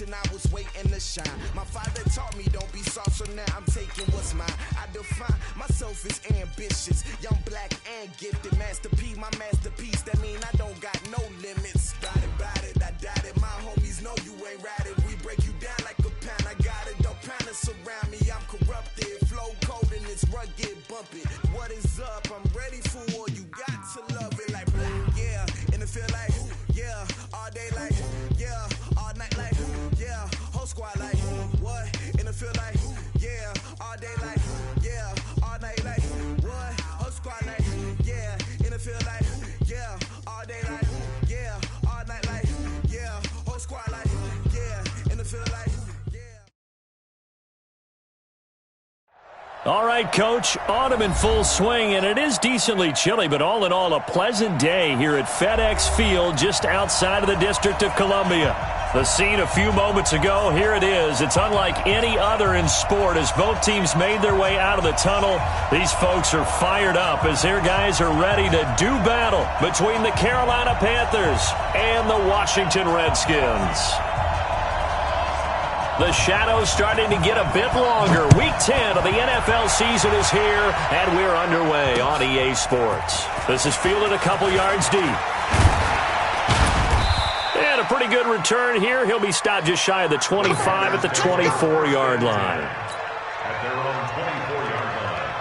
I was waiting to shine. My father taught me don't be soft, so now I'm taking what's mine. I define myself as ambitious, young, black, and gifted. Master P, my masterpiece. That mean I don't got no limits. Bout it, I doubt it. My homies know you ain't ratted. We break you down like a pound. I got it, don't pound it surround me. I'm corrupted, flow cold and it's rugged, bump it. What is up? I'm ready for war. You got to love it like black, yeah. And it feel like, yeah, all day like, yeah, all night like, yeah, whole squad like, what? And it feel like, yeah, all day like, yeah, all night like, what? Whole squad like, yeah, and it feel like, yeah, all day like, yeah, all night like, yeah, whole squad like, yeah, and it feel like, yeah. All right, Coach, autumn in full swing, and it is decently chilly, but all in all, a pleasant day here at FedEx Field just outside of the District of Columbia. The scene a few moments ago, here it is. It's unlike any other in sport as both teams made their way out of the tunnel. These folks are fired up as their guys are ready to do battle between the Carolina Panthers and the Washington Redskins. The shadows starting to get a bit longer. Week 10 of the NFL season is here, and we're underway on EA Sports. This is fielded a couple yards deep. And a pretty good return here. He'll be stopped just shy of the 25 at the 24-yard line. At their own 24-yard line.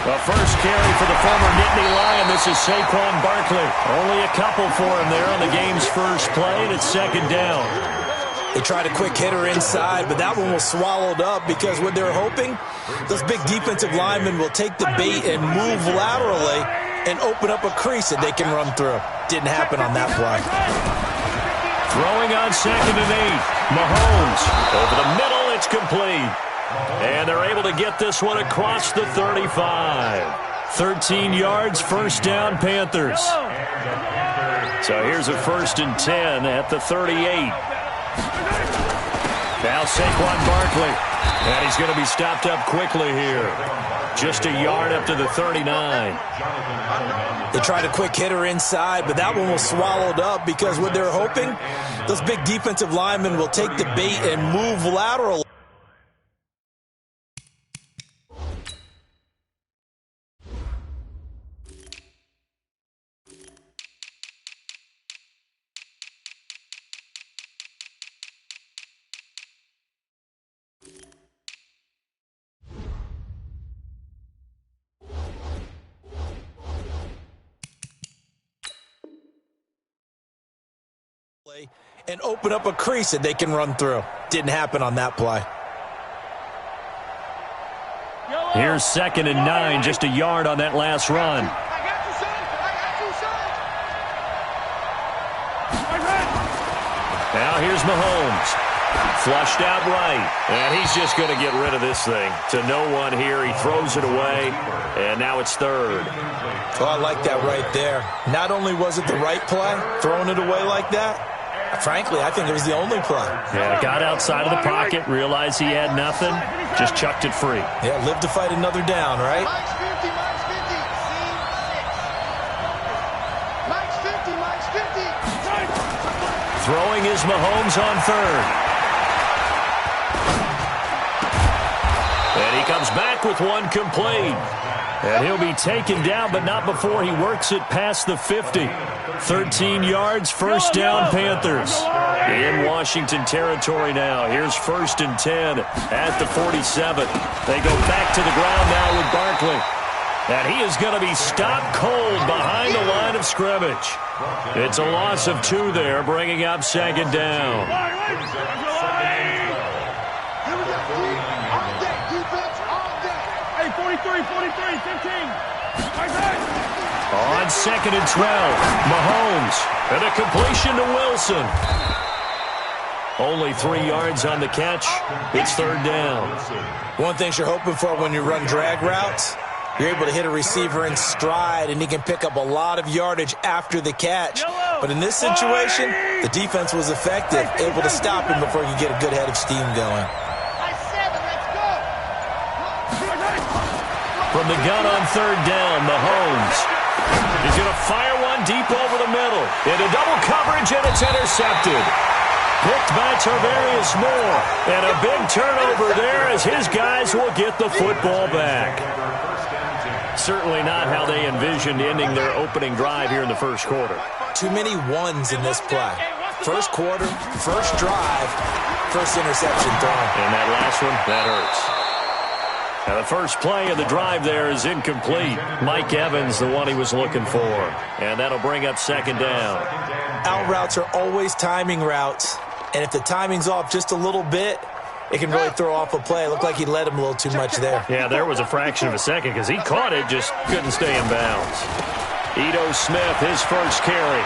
The first carry for the former Nittany Lion. This is Saquon Barkley. Only a couple for him there on the game's first play, and it's second down. They tried a quick hitter inside, but that one was swallowed up because what they're hoping, those big defensive linemen will take the bait and move laterally and open up a crease that they can run through. Didn't happen on that play. Throwing on 2nd and 8. Mahomes over the middle. It's complete. And they're able to get this one across the 35. 13 yards, first down, Panthers. So here's a 1st and 10 at the 38. Now Saquon Barkley. And he's going to be stopped up quickly here. Just a yard up to the 39. They tried a quick hitter inside, but that one was swallowed up because what they're hoping, those big defensive linemen will take the bait and move laterally. And open up a crease that they can run through. Didn't happen on that play. Here's 2nd and 9, just a yard on that last run. Now here's Mahomes. Flushed out right. And he's just going to get rid of this thing. To no one here. He throws it away. And now it's 3rd. Oh, I like that right there. Not only was it the right play, throwing it away like that, frankly, I think it was the only play. Yeah, got outside of the pocket, realized he had nothing, just chucked it free. Yeah, live to fight another down, right? Throwing is Mahomes on 3rd. And he comes back with one complete. And he'll be taken down, but not before he works it past the 50. 13 yards, first down, Panthers. In Washington territory now. Here's 1st and 10 at the 47. They go back to the ground now with Barkley. And he is going to be stopped cold behind the line of scrimmage. It's a loss of 2 there, bringing up 2nd down. On 2nd and 12, Mahomes, and a completion to Wilson. Only 3 yards on the catch. It's 3rd down. One thing you're hoping for when you run drag routes, you're able to hit a receiver in stride, and he can pick up a lot of yardage after the catch. But in this situation, the defense was effective, able to stop him before he could get a good head of steam going. From the gun on 3rd down, Mahomes. He's going to fire one deep over the middle. Into double coverage, and it's intercepted. Picked by Tarvarius Moore. And a big turnover there as his guys will get the football back. Certainly not how they envisioned ending their opening drive here in the first quarter. Too many ones in this play. First quarter, first drive, first interception thrown. And that last one, that hurts. Now the first play of the drive there is incomplete. Mike Evans, the one he was looking for. And that'll bring up 2nd down. Out routes are always timing routes. And if the timing's off just a little bit, it can really throw off a play. It looked like he led him a little too much there. Yeah, there was a fraction of a second because he caught it, just couldn't stay in bounds. Ito Smith, his first carry.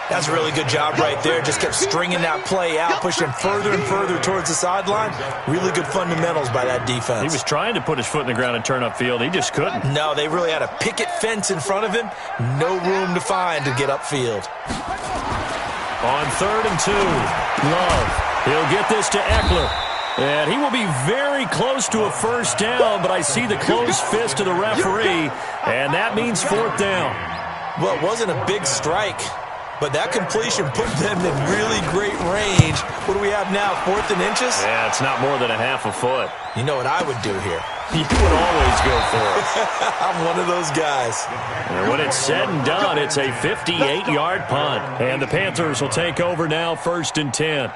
That's a really good job right there. Just kept stringing that play out, pushing further and further towards the sideline. Really good fundamentals by that defense. He was trying to put his foot in the ground and turn upfield. He just couldn't. No, they really had a picket fence in front of him. No room to find to get upfield. On 3rd and 2, Love. He'll get this to Eckler. And he will be very close to a first down, but I see the closed fist of the referee, and that means 4th down. Well, it wasn't a big strike, but that completion put them in really great range. What do we have now, 4th and inches? Yeah, it's not more than a half a foot. You know what I would do here? You would always go for it. I'm one of those guys. And when it's said and done, it's a 58-yard punt. And the Panthers will take over now, 1st and 10.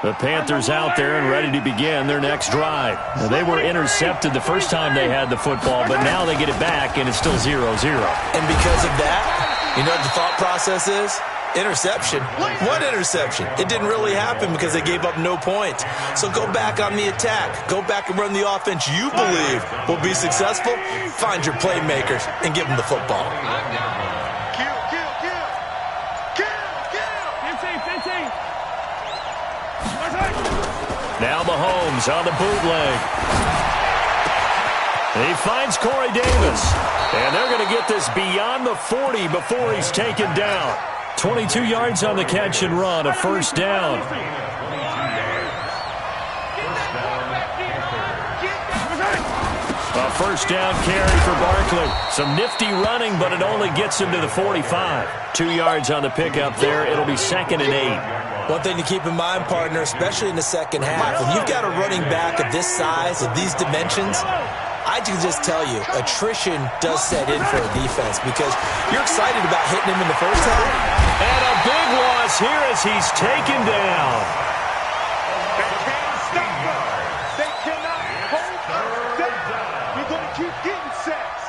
The Panthers out there and ready to begin their next drive. Now, they were intercepted the first time they had the football, but now they get it back, and it's still 0-0. And because of that, you know what the thought process is? Interception? What interception? It didn't really happen because they gave up no points. So go back on the attack. Go back and run the offense you believe will be successful. Find your playmakers and give them the football. Now Mahomes on the bootleg. He finds Corey Davis. And they're going to get this beyond the 40 before he's taken down. 22 yards on the catch and run, a first down. A first down carry for Barkley. Some nifty running, but it only gets him to the 45. 2 yards on the pickup there. It'll be 2nd and 8. One thing to keep in mind, partner, especially in the second half, when you've got a running back of this size, of these dimensions, I can just tell you, attrition does set in for a defense because you're excited about hitting him in the first half. And a big loss here as he's taken down. They can't stop us. They cannot hold us down. We're going to keep getting sacks.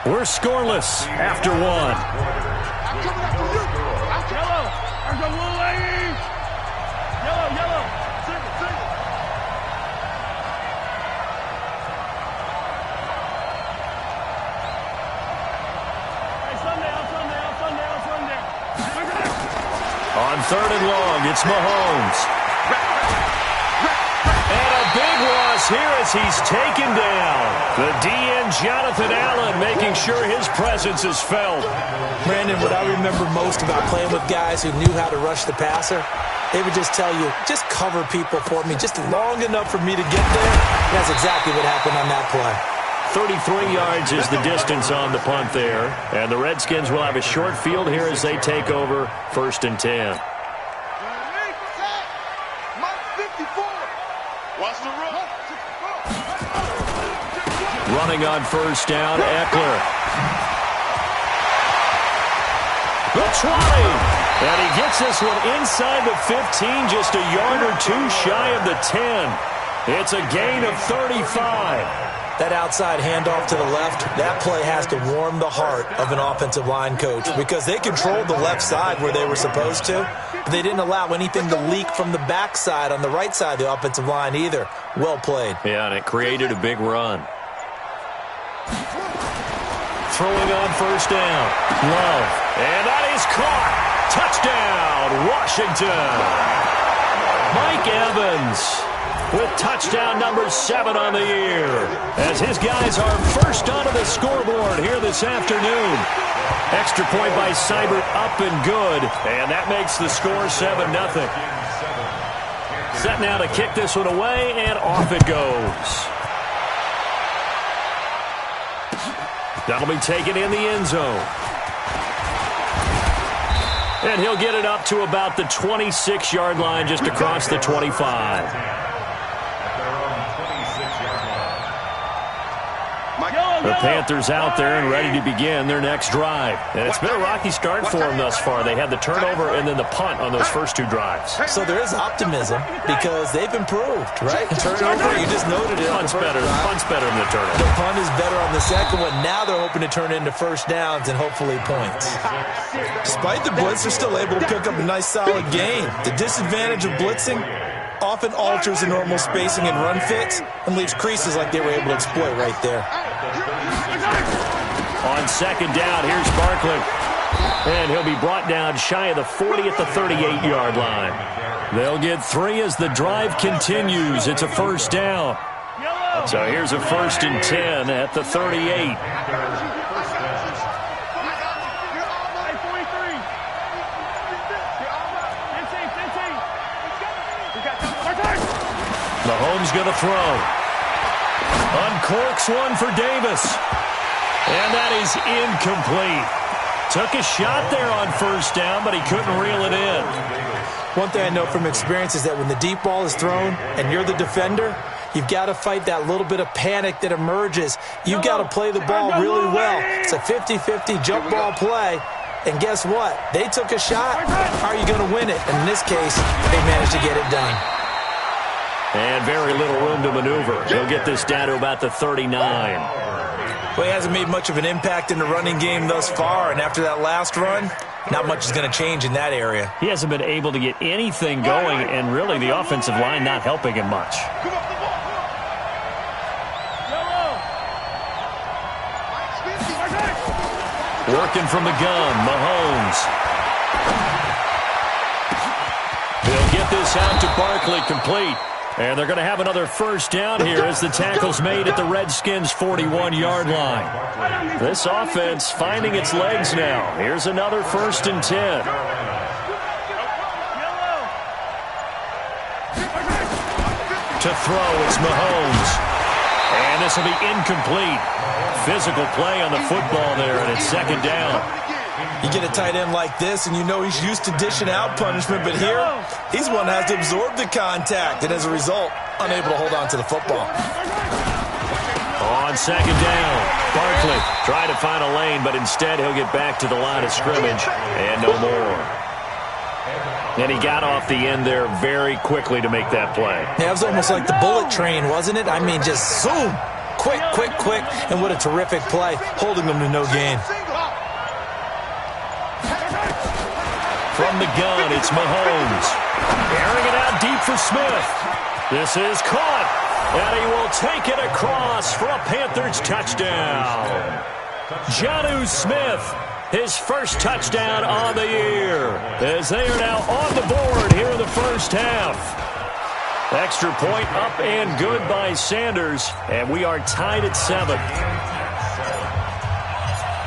We're scoreless after one. I'm coming after you. Yellow. There's a little lady. Yellow. Single. Hey, Sunday. On 3rd and long, it's Mahomes. And a big loss here as he's taken down. The DN, Jonathan Allen, making sure his presence is felt. Brandon, what I remember most about playing with guys who knew how to rush the passer, they would just tell you, just cover people for me just long enough for me to get there. That's exactly what happened on that play. 33 yards is the distance on the punt there. And the Redskins will have a short field here as they take over 1st and 10. Running on first down, Eckler. The try. And he gets this one inside the 15, just a yard or two shy of the 10. It's a gain of 35. That outside handoff to the left, that play has to warm the heart of an offensive line coach because they controlled the left side where they were supposed to, but they didn't allow anything to leak from the backside on the right side of the offensive line either. Well played. Yeah, and it created a big run. Throwing on first down. Love. And that is caught. Touchdown, Washington. Mike Evans with touchdown number 7 on the year, as his guys are first onto the scoreboard here this afternoon. Extra point by Seibert, up and good, and that makes the score 7-0. Set now to kick this one away, and off it goes. That'll be taken in the end zone. And he'll get it up to about the 26-yard line, just across the 25. The Panthers out there and ready to begin their next drive. And it's been a rocky start for them thus far. They had the turnover and then the punt on those first 2 drives. So there is optimism because they've improved, right? Turnover, you just noted it. Punt's better than the turnover. The punt is better on the second one. Now they're hoping to turn it into first downs and hopefully points. Despite the blitz, they're still able to pick up a nice solid gain. The disadvantage of blitzing often alters the normal spacing and run fits and leaves creases like they were able to exploit right there. On second down, here's Barkley. And he'll be brought down shy of the 40 at the 38-yard line. They'll get 3 as the drive continues. It's a first down. So here's a 1st and 10 at the 38. Mahomes going to throw. Uncorks one for Davis. And that is incomplete. Took a shot there on first down, but he couldn't reel it in. One thing I know from experience is that when the deep ball is thrown and you're the defender, you've got to fight that little bit of panic that emerges. You've got to play the ball really well. It's a 50-50 jump ball play. And guess what? They took a shot. How are you going to win it? And in this case, they managed to get it done. And very little room to maneuver. He'll get this down to about the 39. Well, he hasn't made much of an impact in the running game thus far, and after that last run, not much is going to change in that area. He hasn't been able to get anything going, and really the offensive line not helping him much. Working from the gun, Mahomes. They'll get this out to Barkley, complete. And they're going to have another first down here as the tackle's made at the Redskins' 41-yard line. This offense finding its legs now. Here's another 1st and 10. To throw, it's Mahomes. And this will be incomplete. Physical play on the football there, and it's 2nd down. You get a tight end like this, and you know he's used to dishing out punishment, but here, he's one that has to absorb the contact, and as a result, unable to hold on to the football. On 2nd down, Barkley tried to find a lane, but instead he'll get back to the line of scrimmage, and no more. And he got off the end there very quickly to make that play. Yeah, it was almost like the bullet train, wasn't it? I mean, just zoom, quick, and what a terrific play, holding them to no gain. From the gun, it's Mahomes. Airing it out deep for Smith. This is caught, and he will take it across for a Panthers touchdown. Jonnu Smith, his first touchdown on the year, as they are now on the board here in the first half. Extra point up and good by Sanders, and we are tied at 7.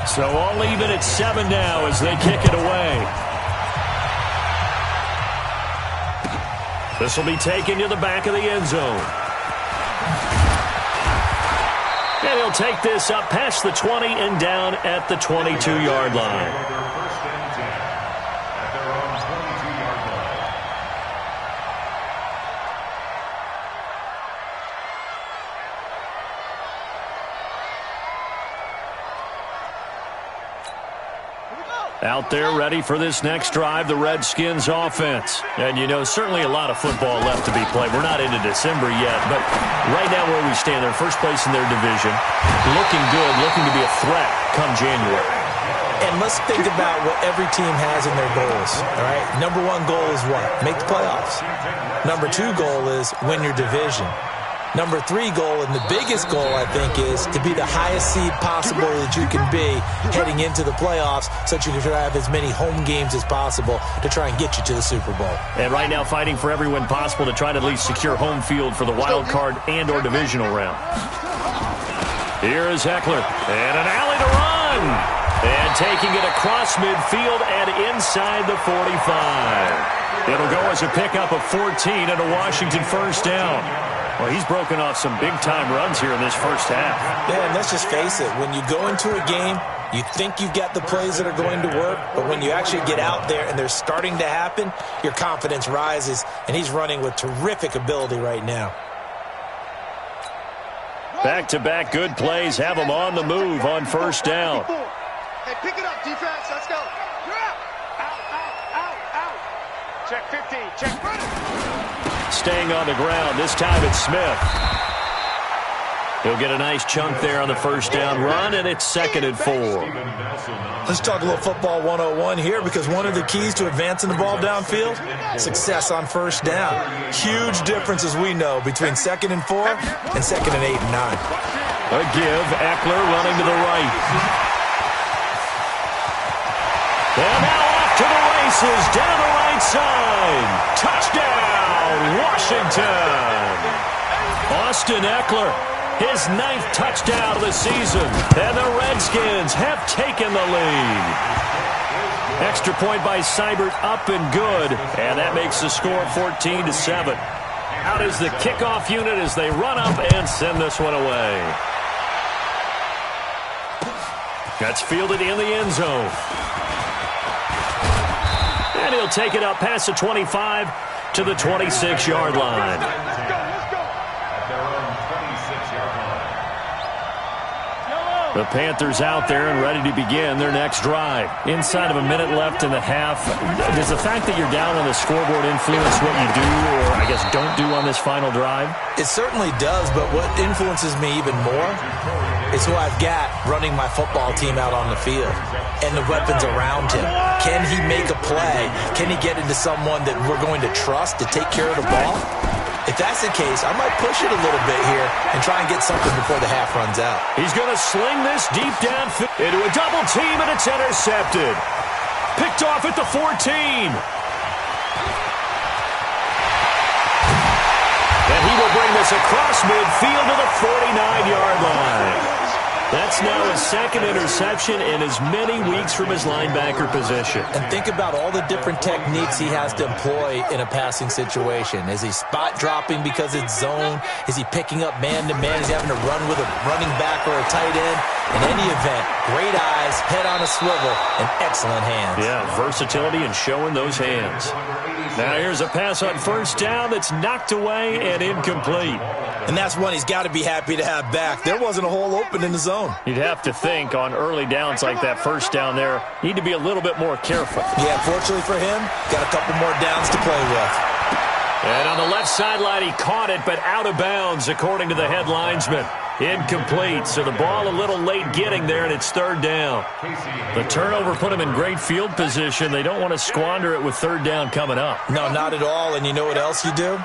So all even at 7 now as they kick it away. This will be taken to the back of the end zone. And he'll take this up past the 20 and down at the 22-yard line. Out there ready for this next drive, the Redskins offense. And, you know, certainly a lot of football left to be played. We're not into December yet, but right now where we stand, they're first place in their division. Looking good, looking to be a threat come January. And let's think about what every team has in their goals, all right? Number one goal is what? Make the playoffs. Number two goal is win your division. Number three goal, and the biggest goal, I think, is to be the highest seed possible that you can be heading into the playoffs so that you can have as many home games as possible to try and get you to the Super Bowl. And right now fighting for every win possible to try to at least secure home field for the wild card and or divisional round. Here is Eckler, and an alley to run. And taking it across midfield and inside the 45. It'll go as a pickup of 14 and a Washington first down. Well, he's broken off some big-time runs here in this first half. Yeah, and let's just face it. When you go into a game, you think you've got the plays that are going to work, but when you actually get out there and they're starting to happen, your confidence rises, and he's running with terrific ability right now. Back-to-back good plays have him on the move on first down. Hey, pick it up, defense. Let's go. Out. Check 15. Check 20. Staying on the ground. This time it's Smith. He'll get a nice chunk there on the first down run, and it's 2nd and 4. Let's talk a little football 101 here, because one of the keys to advancing the ball downfield, success on first down. Huge difference, as we know, between 2nd and 4 and 2nd and 8 and 9. A give. Eckler running to the right. And now off to the races, down the right side. Touchdown, Washington. Austin Eckler, his 9th touchdown of the season. And the Redskins have taken the lead. Extra point by Seibert, up and good. And that makes the score 14-7. Out is the kickoff unit as they run up and send this one away. That's fielded in the end zone. And he'll take it up past the 25 to the 26-yard line. The Panthers out there and ready to begin their next drive. Inside of a minute left in the half, does the fact that you're down on the scoreboard influence what you do, or I guess don't do on this final drive? It certainly does, but what influences me even more is who I've got running my football team out on the field and the weapons around him. Can he make a play? Can he get into someone that we're going to trust to take care of the ball? If that's the case, I might push it a little bit here and try and get something before the half runs out. He's going to sling this deep downfield into a double team, and it's intercepted. Picked off at the 14. And he will bring this across midfield to the 49-yard line. That's now his 2nd interception in as many weeks from his linebacker position. And think about all the different techniques he has to employ in a passing situation. Is he spot dropping because it's zone? Is he picking up man-to-man? Is he having to run with a running back or a tight end? In any event, great eyes, head on a swivel, and excellent hands. Yeah, versatility and showing those hands. Now here's a pass on first down that's knocked away and incomplete. And that's one he's got to be happy to have back. There wasn't a hole open in the zone. You'd have to think on early downs like that first down there, need to be a little bit more careful. Yeah, fortunately for him, got a couple more downs to play with. And on the left sideline, he caught it, but out of bounds, according to the head linesman. Incomplete, so the ball a little late getting there, and it's 3rd down. The turnover put him in great field position. They don't want to squander it with 3rd down coming up. No, not at all, and you know what else you do?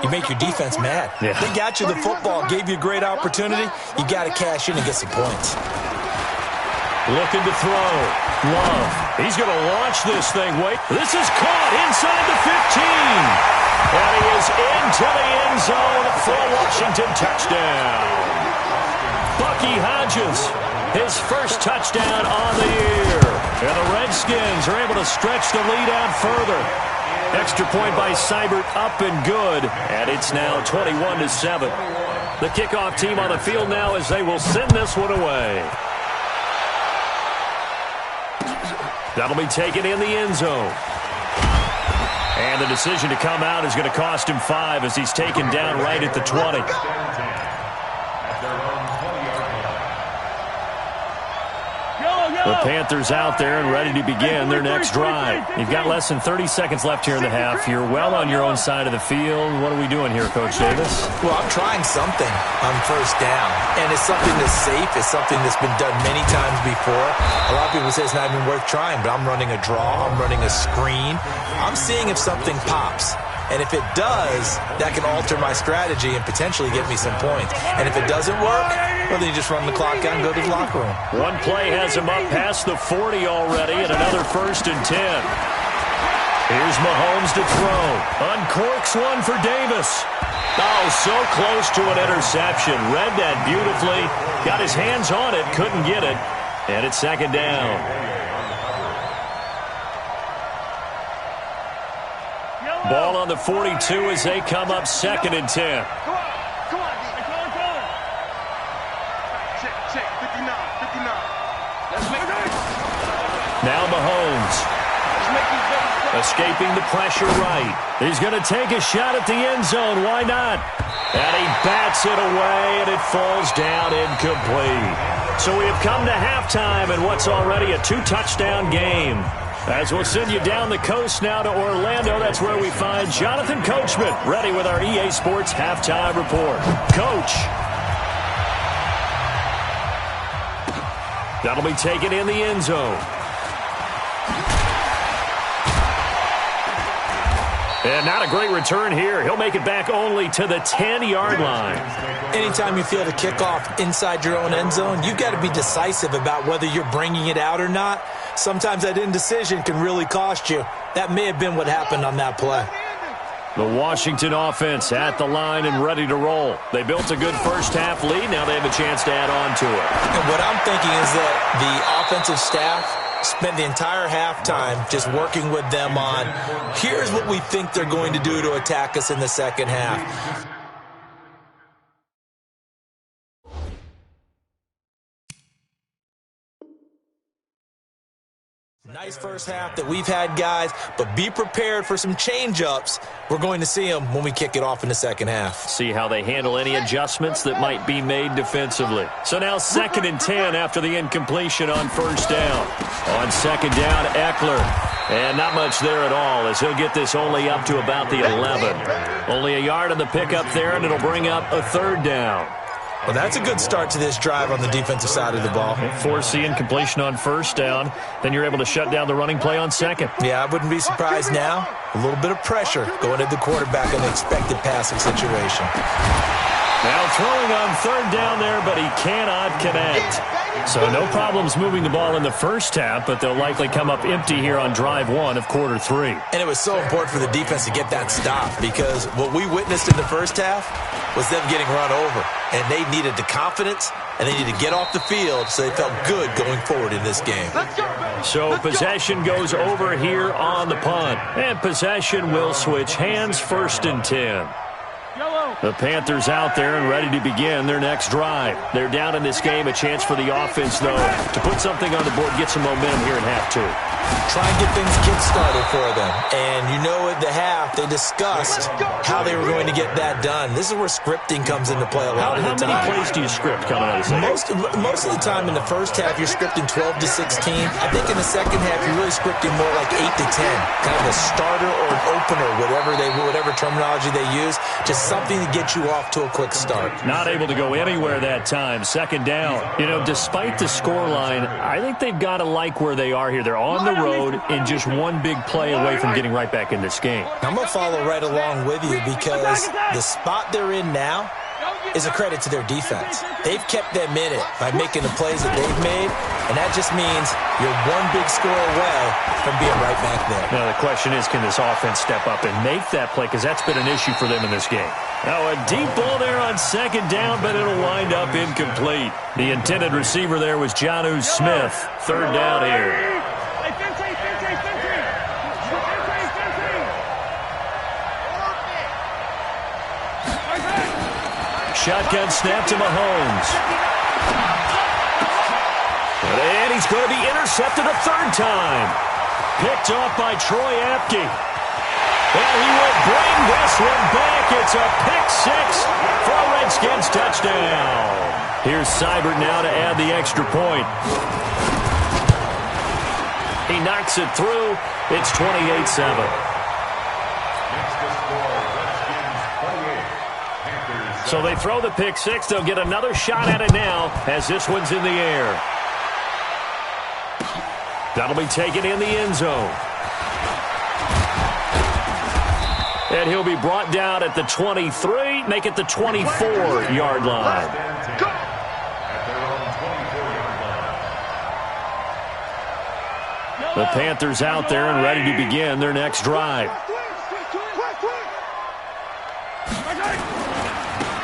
You make your defense mad. Yeah. They got you the football, gave you a great opportunity. You got to cash in and get some points. Looking to throw. Love. He's going to launch this thing. Wait. This is caught inside the 15. And he is into the end zone for a Washington touchdown. Bucky Hodges, his first touchdown on the year. And the Redskins are able to stretch the lead out further. Extra point by Seibert, up and good. And it's now 21-7. The kickoff team on the field now as they will send this one away. That'll be taken in the end zone. And the decision to come out is going to cost him 5 as he's taken down right at the 20. The Panthers out there and ready to begin their next drive. You've got less than 30 seconds left here in the half. You're well on your own side of the field. What are we doing here, Coach Davis? Well, I'm trying something on first down, and it's something that's safe. It's something that's been done many times before. A lot of people say it's not even worth trying, but I'm running a draw. I'm running a screen. I'm seeing if something pops. And if it does, that can alter my strategy and potentially get me some points. And if it doesn't work, well, then you just run the clock out and go to the locker room. One play has him up past the 40 already, and another 1st and 10. Here's Mahomes to throw. Uncorks one for Davis. Oh, so close to an interception. Read that beautifully. Got his hands on it, couldn't get it. And it's 2nd down. Ball on the 42 as they come up 2nd and 10. Come on. Check. 59. Let's make it. Now Mahomes. Escaping the pressure right. He's going to take a shot at the end zone. Why not? And he bats it away, and it falls down incomplete. So we have come to halftime in what's already a 2-touchdown game. As we'll send you down the coast now to Orlando, that's where we find Jonathan Coachman, ready with our EA Sports Halftime Report. Coach. That'll be taken in the end zone. And not a great return here. He'll make it back only to the 10-yard line. Anytime you field a kickoff inside your own end zone, you've got to be decisive about whether you're bringing it out or not. Sometimes that indecision can really cost you. That may have been what happened on that play. The Washington offense at the line and ready to roll. They built a good first-half lead. Now they have a chance to add on to it. And what I'm thinking is that the offensive staff spent the entire halftime just working with them on, here's what we think they're going to do to attack us in the second half. Nice first half that we've had, guys, but be prepared for some change-ups. We're going to see them when we kick it off in the second half. See how they handle any adjustments that might be made defensively. So now 2nd and 10 after the incompletion on first down. On 2nd down, Eckler. And not much there at all as he'll get this only up to about the 11. Only a yard on the pickup there, and it'll bring up a 3rd down. Well, that's a good start to this drive on the defensive side of the ball. Force the incompletion on first down. Then you're able to shut down the running play on 2nd. Yeah, I wouldn't be surprised now. A little bit of pressure going at the quarterback in the expected passing situation. Now throwing on 3rd down there, but he cannot connect. So no problems moving the ball in the first half, but they'll likely come up empty here on drive 1 of quarter 3. And it was so important for the defense to get that stop because what we witnessed in the first half was them getting run over. And they needed the confidence, and they needed to get off the field so they felt good going forward in this game. So possession goes over here on the punt. And possession will switch hands, 1st and 10. The Panthers out there and ready to begin their next drive. They're down in this game. A chance for the offense, though, to put something on the board, get some momentum here in half 2. Try and get things kick-started for them. And you know at the half, they discussed how they were going to get that done. This is where scripting comes into play a lot of the time. How many plays do you script coming out of the second? Most of the time in the first half, you're scripting 12 to 16. I think in the second half, you're really scripting more like 8 to 10. Kind of a starter or an opener, whatever terminology they use. Just something to get you off to a quick start. Not able to go anywhere that time. 2nd down. You know, despite the scoreline, I think they've got to like where they are here. They're on the road and just one big play away from getting right back in this game. I'm going to follow right along with you because the spot they're in now is a credit to their defense. They've kept them in it by making the plays that they've made, and that just means you're one big score away from being right back there. Now, the question is, can this offense step up and make that play? Because that's been an issue for them in this game. Now, a deep ball there on 2nd down, but it'll wind up incomplete. The intended receiver there was Jonnu Smith. 3rd down here. Shotgun snap to Mahomes. And he's going to be intercepted a 3rd time. Picked off by Troy Apke. And he will bring this one back. It's a pick 6 for a Redskins touchdown. Here's Seibert now to add the extra point. He knocks it through. It's 28-7. So they throw the pick six. They'll get another shot at it now as this one's in the air. That'll be taken in the end zone. And he'll be brought down at the 23, make it the 24-yard line. The Panthers out there and ready to begin their next drive.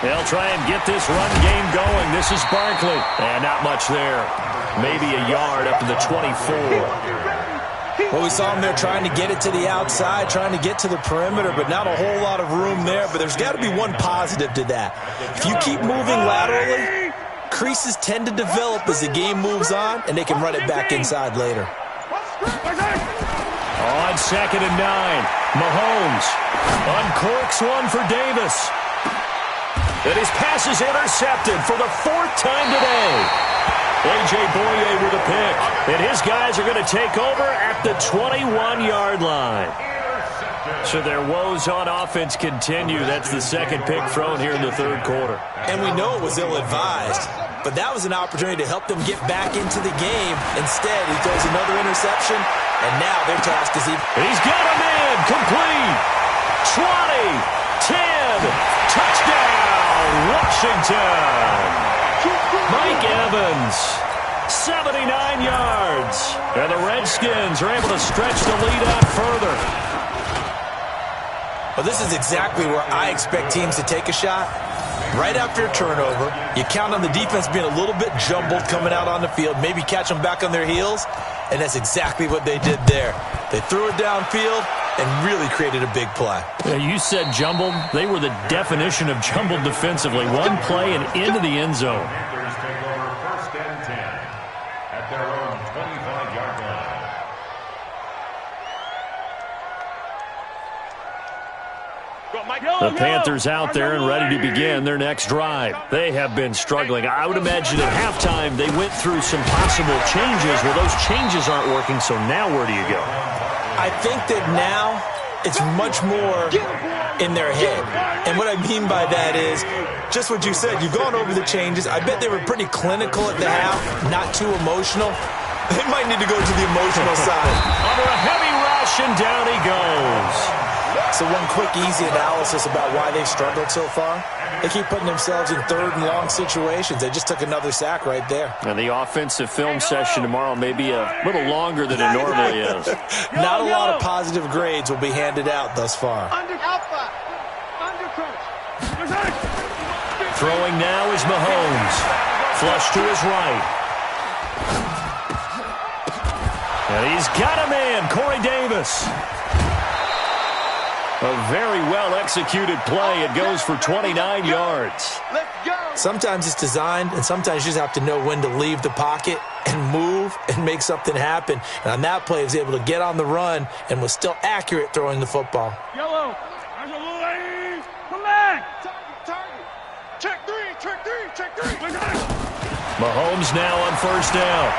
They'll try and get this run game going. This is Barkley. And not much there. Maybe a yard up to the 24. Well, we saw him there trying to get it to the outside, trying to get to the perimeter, but not a whole lot of room there. But there's got to be one positive to that. If you keep moving laterally, creases tend to develop as the game moves on, and they can run it back inside later. On 2nd and 9, Mahomes uncorks one for Davis. And his pass is intercepted for the 4th time today. A.J. Boye with a pick. And his guys are going to take over at the 21-yard line. So their woes on offense continue. That's the second pick thrown here in the third quarter. And we know it was ill-advised, but that was an opportunity to help them get back into the game. Instead, he throws another interception, and now their task is even. He's got him in. Complete. 20, 10, touchdown. Washington. Mike Evans, 79 yards. And the Redskins are able to stretch the lead out further. Well, this is exactly where I expect teams to take a shot. Right after a turnover, you count on the defense being a little bit jumbled coming out on the field, maybe catch them back on their heels, and that's exactly what they did there. They threw it downfield and really created a big play. Yeah, you said jumbled. They were the definition of jumbled defensively. One play and into the end zone. Panthers take over 1st and 10 at their own 25-yard line. The Panthers out there and ready to begin their next drive. They have been struggling. I would imagine at halftime they went through some possible changes. Well, those changes aren't working, so now where do you go? I think that now it's much more in their head. And what I mean by that is just what you said. You've gone over the changes. I bet they were pretty clinical at the half, not too emotional. They might need to go to the emotional side. Under a heavy rush, and down he goes. So one quick, easy analysis about why they've struggled so far. They keep putting themselves in 3rd and long situations. They just took another sack right there. And the offensive film session tomorrow may be a little longer than it normally is. Not a lot of positive grades will be handed out thus far. Throwing now is Mahomes. Flush to his right. And he's got him in. Corey Davis. A very well-executed play. It goes for 29 yards. Sometimes it's designed, and sometimes you just have to know when to leave the pocket and move and make something happen. And on that play, he was able to get on the run and was still accurate throwing the football. Yellow. There's a little lane. Come back. Target. Check three. Mahomes now on 1st down.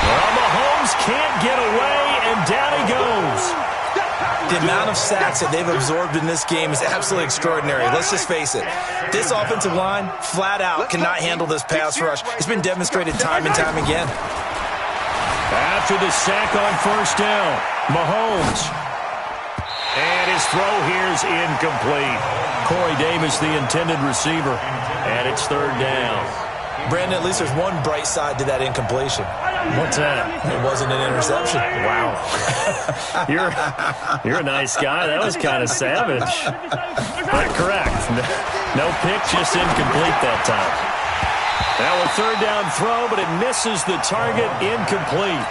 Well, Mahomes can't get away, and down he goes. The amount of sacks that they've absorbed in this game is absolutely extraordinary. Let's just face it. This offensive line, flat out, cannot handle this pass rush. It's been demonstrated time and time again. After the sack on 1st down, Mahomes. And his throw here is incomplete. Corey Davis, the intended receiver. And it's 3rd down. Brandon, at least there's one bright side to that incompletion. What's that? It wasn't an interception. Wow. You're a nice guy. That was kind of savage. But correct. No pick, just incomplete that time. Now a 3rd down throw, but it misses the target, incomplete.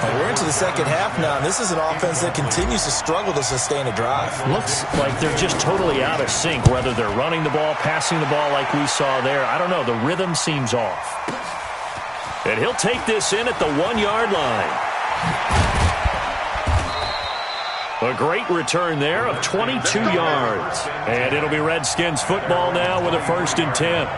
Well, we're into the second half now, and this is an offense that continues to struggle to sustain a drive. Looks like they're just totally out of sync, whether they're running the ball, passing the ball like we saw there. I don't know. The rhythm seems off. And he'll take this in at the 1-yard line. A great return there of 22 yards. And it'll be Redskins football now with a 1st and 10.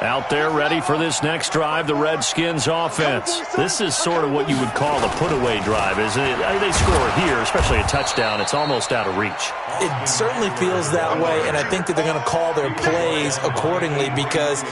Out there ready for this next drive, the Redskins offense. This is sort of what you would call a put-away drive, isn't it? They score here, especially a touchdown. It's almost out of reach. It certainly feels that way, and I think that they're going to call their plays accordingly, because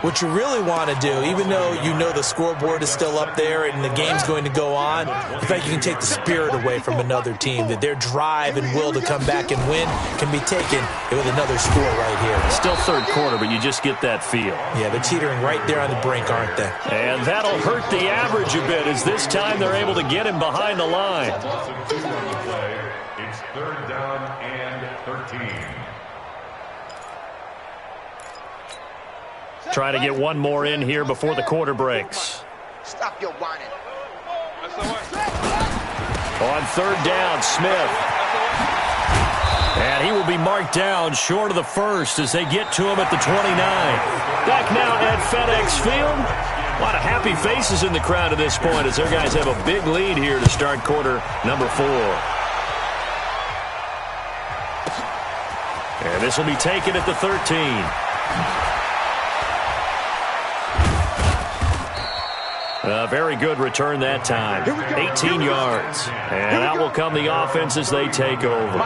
what you really want to do, even though you know the scoreboard is still up there and the game's going to go on, in fact, you can take the spirit away from another team, that their drive and will to come back and win can be taken with another score right here. Still third quarter, but you just get that feel. Yeah, they're teetering right there on the brink, aren't they? And that'll hurt the average a bit, as this time they're able to get him behind the line. It's third down and 13. Trying to get one more in here before the quarter breaks. Stop your whining. On third down, Smith. And he will be marked down short of the first as they get to him at the 29. Back now at FedEx Field. A lot of happy faces in the crowd at this point as their guys have a big lead here to start quarter number 4. And this will be taken at the 13. A very good return that time. 18 yards. And out will come the offense as they take over.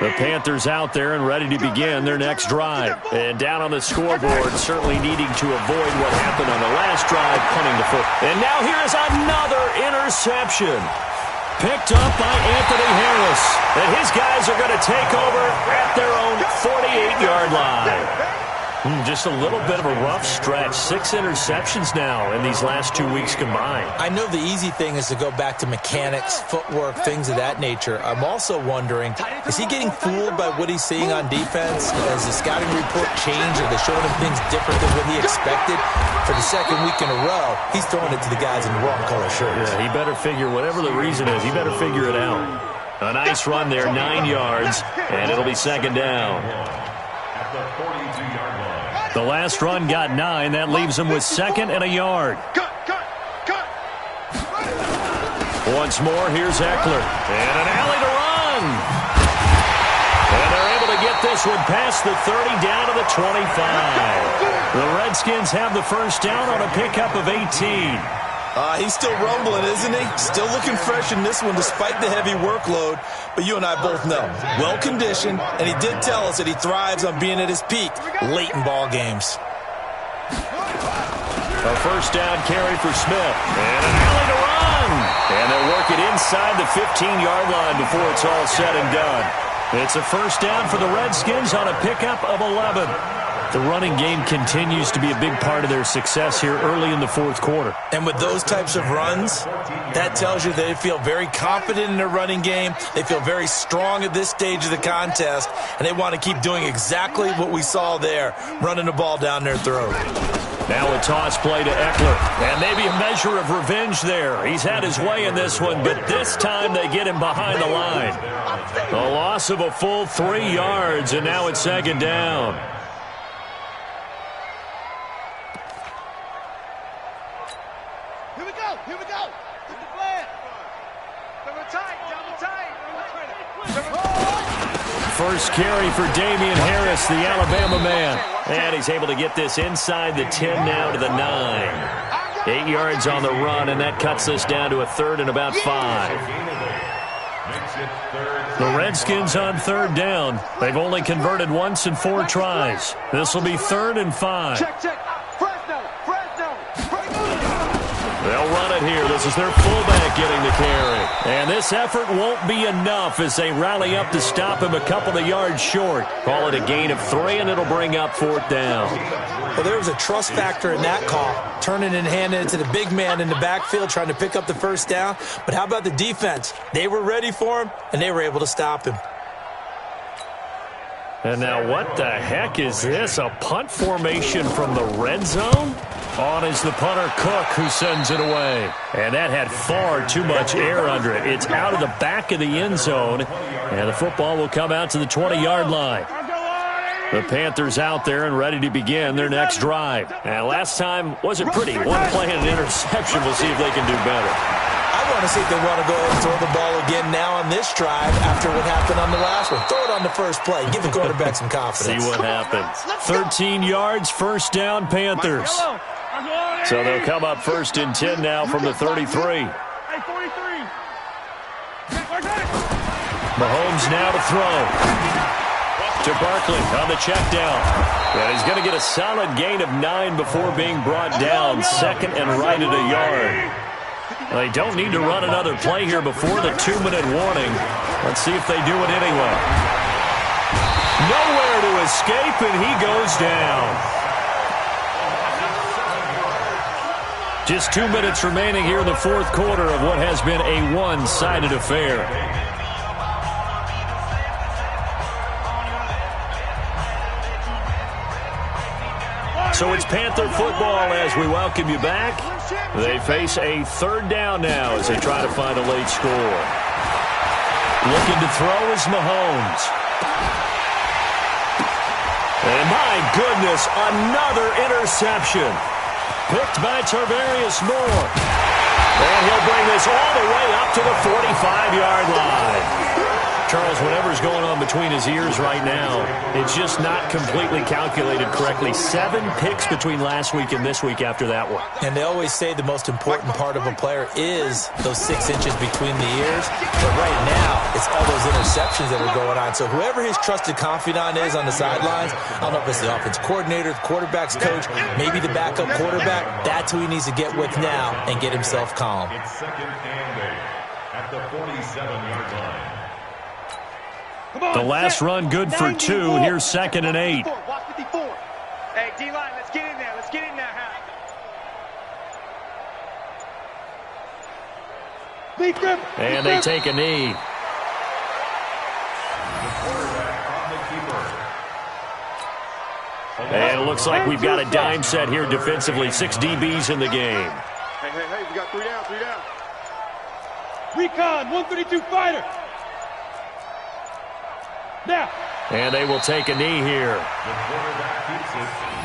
The Panthers out there and ready to begin their next drive. And down on the scoreboard, certainly needing to avoid what happened on the last drive, punting the foot. And now here's another interception. Picked up by Anthony Harris. And his guys are going to take over at their own 48-yard line. Just a little bit of a rough stretch. 6 interceptions now in these last 2 weeks combined. I know the easy thing is to go back to mechanics, footwork, things of that nature. I'm also wondering, is he getting fooled by what he's seeing on defense? Has the scouting report changed? Are they showing him things different than what he expected? For the second week in a row, he's throwing it to the guys in the wrong color shirts. Yeah, he better figure, whatever the reason is, he better figure it out. A nice run there, 9 yards, and it'll be second down. At the 42-yard line. The last run got 9. That leaves him with second and a yard. Once more, here's Eckler. And an alley to run. And they're able to get this one past the 30 down to the 25. The Redskins have the first down on a pickup of 18. He's still rumbling, isn't he? Still looking fresh in this one despite the heavy workload. But you and I both know, well-conditioned, and he did tell us that he thrives on being at his peak late in ball games. A first down carry for Smith. And an alley to run. And they'll work it inside the 15-yard line before it's all said and done. It's a first down for the Redskins on a pickup of 11. The running game continues to be a big part of their success here early in the fourth quarter. And with those types of runs, that tells you they feel very confident in their running game. They feel very strong at this stage of the contest, and they want to keep doing exactly what we saw there, running the ball down their throat. Now a toss play to Eckler, and maybe a measure of revenge there. He's had his way in this one, but this time they get him behind the line. A loss of a full 3 yards, and now it's second down. Here we go. Get the flag. Double tight. First carry for Damian Harris, the Alabama man. And he's able to get this inside the 10 now to the 9. 8 yards on the run, and that cuts us down to a third and about 5. The Redskins on third down. They've only converted once in 4 tries. This will be 3rd and 5. Check. They'll run it here. This is their fullback getting the carry. And this effort won't be enough as they rally up to stop him a couple of yards short. Call it a gain of 3, and it'll bring up 4th down. Well, there was a trust factor in that call, turning and handing it to the big man in the backfield, trying to pick up the first down. But how about the defense? They were ready for him, and they were able to stop him. And now what the heck is this? A punt formation from the red zone? On is the punter, Cook, who sends it away. And that had far too much air under it. It's out of the back of the end zone. And the football will come out to the 20-yard line. The Panthers out there and ready to begin their next drive. And last time wasn't pretty. One play and an interception. We'll see if they can do better. I want to see if they want to go ahead and throw the ball again now on this drive after what happened on the last one. Throw it on the first play. Give the quarterback some confidence. See what happens. 13 yards, first down, Panthers. So they'll come up first and 10 now from the 33. Mahomes now to throw. To Barkley on the check down. And he's going to get a solid gain of 9 before being brought down. Second and right at a yard. They don't need to run another play here before the 2-minute warning. Let's see if they do it anyway. Nowhere to escape, and he goes down. Just 2 minutes remaining here in the fourth quarter of what has been a one-sided affair. So it's Panther football as we welcome you back. They face a third down now as they try to find a late score. Looking to throw is Mahomes. And my goodness, another interception. Picked by Tarvarius Moore. And he'll bring this all the way up to the 45-yard line. Charles, whatever's going on between his ears right now, it's just not completely calculated correctly. 7 picks between last week and this week after that one. And they always say the most important part of a player is those 6 inches between the ears. But right now, it's all those interceptions that are going on. So whoever his trusted confidant is on the sidelines, I don't know if it's the offense coordinator, the quarterback's coach, maybe the backup quarterback, that's who he needs to get with now and get himself calm. It's second and 8 at the 47-yard line. The last run good for 2. Here's second and 8. Watch 54. Hey, D-line, let's get in there. Let's get in there, And they take a knee. And it looks like we've got a dime set here defensively. 6 DBs in the game. Hey, we got 3 down, 3 down. Recon, 132 fighter. Now. And they will take a knee here. The quarterback keeps it.